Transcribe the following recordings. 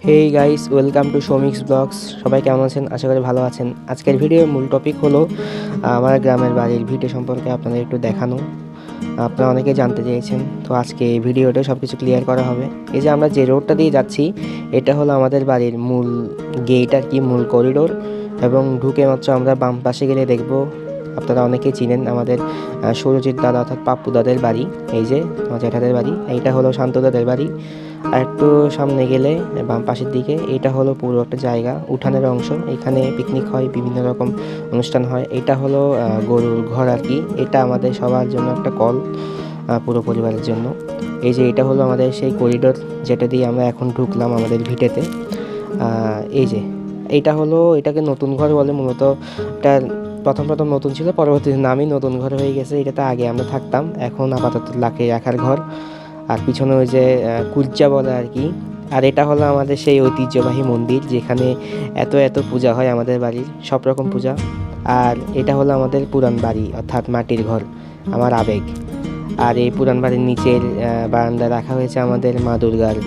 Hey guys, welcome to Shamik's blogs. সবাই কেমন আছেন? আশা করি ভালো আছেন। আজকের ভিডিওর মূল টপিক হলো আমার গ্রামের বাড়ির ভিটে সম্পর্কে আপনাদের একটু দেখানো। আপনারা অনেকেই জানতে চেয়েছেন, তো আজকে এই ভিডিওতে সব কিছু ক্লিয়ার করা হবে। এই যে আমরা যে রোডটা দিয়ে যাচ্ছি, এটা হলো আমাদের বাড়ির মূল গেট আর কি, মূল করিডোর। এবং ঢুকে মাত্র আমরা বাম পাশে গেলে দেখব, আপনারা অনেকেই চিনেন আমাদের সুরজিৎ দাদা অর্থাৎ পাপ্পু দাদের বাড়ি। এই যে আমার জ্যাঠাদের বাড়ি, এইটা হলো শান্ত দাদের বাড়ি। আর একটু সামনে গেলে বাম পাশের দিকে এটা হলো পুরো একটা জায়গা, উঠানের অংশ। এখানে পিকনিক হয়, বিভিন্ন রকম অনুষ্ঠান হয়। এটা হলো গরুর ঘর আর কি। এটা আমাদের সবার জন্য একটা কল, পুরো পরিবারের জন্য। এই যে এটা হলো আমাদের সেই করিডোর, যেটা দিয়ে আমরা এখন ঢুকলাম আমাদের ভিটেতে। এই যে এটা হলো, এটাকে নতুন ঘর বলে মূলত। এটা প্রথম নতুন ছিল, পরবর্তীতে নামই নতুন ঘর হয়ে গেছে। এটাতে আগে আমরা থাকতাম, এখন আপাতত লাকড়ি রাখার ঘর। আর পিছনে ওই যে কুলচা বলে আর কি। আর এটা হলো আমাদের সেই ঐতিহ্যবাহী মন্দির, যেখানে এত এত পূজা হয় আমাদের বাড়ির, সব রকম পূজা। আর এটা হলো আমাদের পুরান বাড়ি অর্থাৎ মাটির ঘর, আমার আবেগ। আর এই পুরান বাড়ির নিচের বারান্দায় রাখা হয়েছে আমাদের মা দুর্গার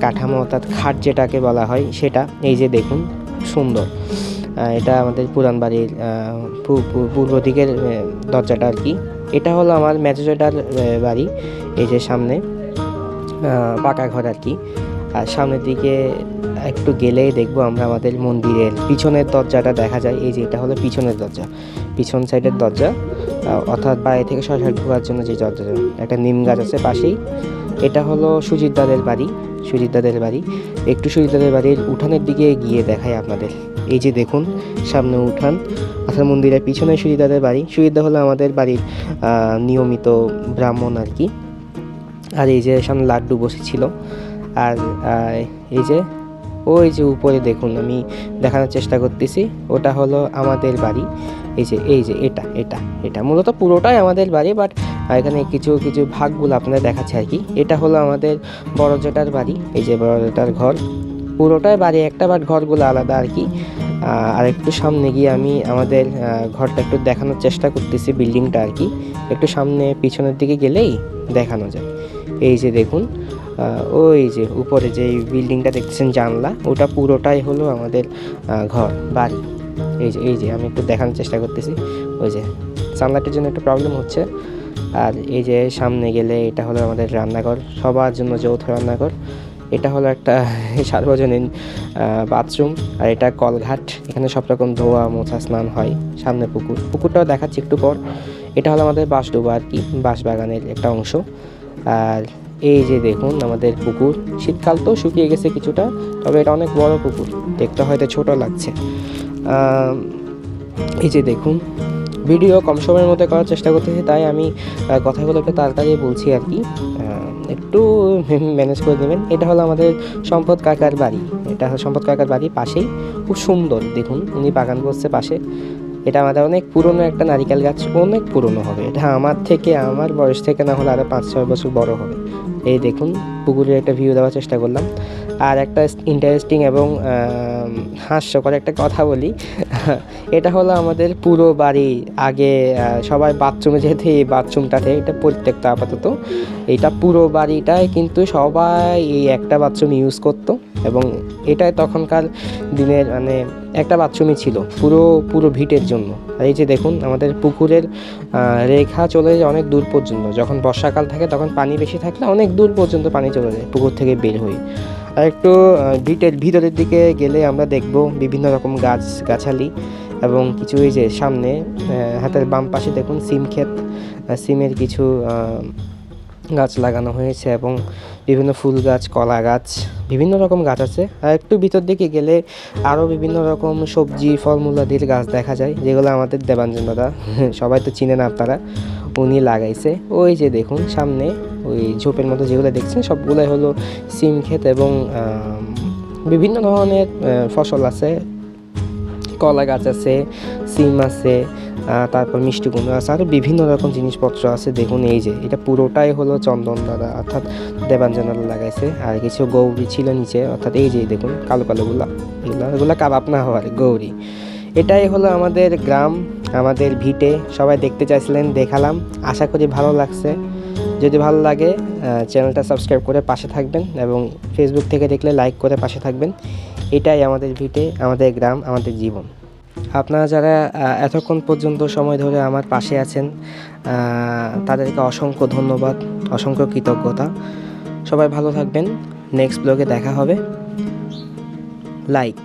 কাঠামো অর্থাৎ খাট যেটাকে বলা হয় সেটা। এই যে দেখুন, সুন্দর। এটা আমাদের পুরান বাড়ির পূর্ব দিকের দরজাটা আর কি। এটা হলো আমার মেজোজাটার বাড়ি। এই যে সামনে পাকা ঘর আর কি। আর সামনের দিকে একটু গেলেই দেখবো আমরা আমাদের মন্দিরের পিছনের দরজাটা দেখা যায়। এই যে এটা হলো পিছনের দরজা, পিছন সাইডের দরজা, অর্থাৎ বাইরে থেকে সরাসরি ঢোকার জন্য যে দরজা। একটা নিম গাছ আছে পাশেই। এটা হলো সুজিত দাদের বাড়ি, সুজিত দাদের বাড়ি। একটু সুজিত দাদের বাড়ির উঠানের দিকে গিয়ে দেখাই আপনাদের। এই যে দেখুন, সামনে উঠান, অর্থাৎ মন্দিরের পিছনে সুজিত দাদের বাড়ি। সুজিত দা হলো আমাদের বাড়ির নিয়মিত ব্রাহ্মণ আর কি। আর এই যে সামনে লাড্ডু বসেছিল। আর এই যে ওই যে উপরে দেখুন, আমি দেখানোর চেষ্টা করতেছি, ওটা হলো আমাদের বাড়ি। এই যে এটা এটা এটা মূলত পুরোটাই আমাদের বাড়ি, বাট এখানে কিছু কিছু ভাগগুলো আপনাদের দেখাচ্ছে আর কি। এটা হলো আমাদের বড় জেঠার বাড়ি। এই যে বড় জেঠার ঘর, পুরোটাই বাড়ি একটা, বাট ঘরগুলো আলাদা আর কি। আর একটু সামনে গিয়ে আমি আমাদের ঘরটা একটু দেখানোর চেষ্টা করতেছি, বিল্ডিংটা আর কি। একটু সামনে পিছনের দিকে গেলেই দেখানো যায়। এই যে দেখুন, ওই যে উপরে যে বিল্ডিংটা দেখতেছেন জানলা, ওটা পুরোটাই হলো আমাদের ঘর বাড়ি। এই যে আমি একটু দেখানোর চেষ্টা করতেছি। ওই যে জানলাটির জন্য একটু প্রবলেম হচ্ছে। আর এই যে সামনে গেলে এটা হলো আমাদের রান্নাঘর, সবার জন্য যৌথ রান্নাঘর। এটা হলো একটা সার্বজনীন বাথরুম। আর এটা কলঘাট, এখানে সব রকম ধোয়া মোছা স্নান হয়। সামনে পুকুরটাও দেখাচ্ছি একটু পর। এটা হলো আমাদের বাঁশডোবা আর কি, বাঁশবাগানের একটা অংশ। আর এই যে দেখুন আমাদের পুকুর, শীতকাল তো শুকিয়ে গেছে কিছুটা, তবে এটা অনেক বড় পুকুর, দেখতে হয়তো ছোট লাগছে। এই যে দেখুন, ভিডিও কম সময়ের মধ্যে করার চেষ্টা করতেছি, তাই আমি কথাগুলো একটু তাড়াতাড়ি বলছি আর কি। একটু ম্যানেজ করে দেবেন। এটা হলো আমাদের সম্পদ কাকার বাড়ি। এটা হলো সম্পদ কাকার বাড়ি, পাশেই খুব সুন্দর দেখুন, উনি বাগান করছে পাশে। এটা আমাদের অনেক পুরনো একটা নারিকেল গাছ, অনেক পুরনো হবে। এটা আমার বয়স থেকে না হলে আরও 5-6 বছর বড় হবে। এই দেখুন, পুকুরের একটা ভিউ দেওয়ার চেষ্টা করলাম। আর একটা ইন্টারেস্টিং এবং হাস্যকর একটা কথা বলি। এটা হলো আমাদের পুরো বাড়ি। আগে সবাই বাথরুমে যেতে, এই বাথরুমটাতে, এটা পরিত্যক্ত আপাতত। এটা পুরো বাড়িটায় কিন্তু সবাই এই একটা বাথরুম ইউজ করতো। এবং এটাই তখনকার দিনের মানে একটা বাথরুমই ছিল পুরো ভিটের জন্য। আর এই যে দেখুন আমাদের পুকুরের রেখা চলে যায় অনেক দূর পর্যন্ত। যখন বর্ষাকাল থাকে তখন পানি বেশি থাকলে অনেক দূর পর্যন্ত পানি চলে যায় পুকুর থেকে বের হয়ে। আর একটু ভিটের ভিতরের দিকে গেলে আমরা দেখব বিভিন্ন রকম গাছালি এবং কিছু। এই যে সামনে হাতের বাম পাশে দেখুন সিম ক্ষেত, সিমের কিছু গাছ লাগানো হয়েছে এবং বিভিন্ন ফুল গাছ, কলা গাছ, বিভিন্ন রকম গাছ আছে। আর একটু ভিতর দিকে গেলে আরও বিভিন্ন রকম সবজি ফলমূলাদির গাছ দেখা যায়, যেগুলো আমাদের দেবাঞ্জন দাদা, সবাই তো চিনেন আপনারা, উনি লাগাইছে। ওই যে দেখুন সামনে ওই ঝোপের মতো যেগুলো দেখছেন, সবগুলোই হলো সিম ক্ষেত এবং বিভিন্ন ধরনের ফসল আছে। কলা গাছ আছে, সিম আছে, তারপর মিষ্টি কুমড়া আছে, আরও বিভিন্ন রকম জিনিসপত্র আছে। দেখুন এই যে এটা পুরোটাই হলো চন্দন দাদা অর্থাৎ দেবাঞ্জন দাদা লাগাইছে। আর কিছু গৌরী ছিল নিচে, অর্থাৎ এই যে দেখুন কালো এগুলা কাবাব না হওয়ার গৌরী। এটাই হলো আমাদের গ্রাম, আমাদের ভিটে। সবাই দেখতে চাইছিলেন, দেখালাম। আশা করি ভালো লাগছে। যদি ভালো লাগে চ্যানেলটা সাবস্ক্রাইব করে পাশে থাকবেন এবং ফেসবুক থেকে দেখলে লাইক করে পাশে থাকবেন। এটাই আমাদের ভিটে, আমাদের গ্রাম, আমাদের জীবন। আপনারা যারা এতক্ষণ পর্যন্ত সময় ধরে আমার পাশে আছেন তাদেরকে অসংখ্য ধন্যবাদ, অসংখ্য কৃতজ্ঞতা। সবাই ভালো থাকবেন। নেক্সট ব্লগে দেখা হবে। লাইক।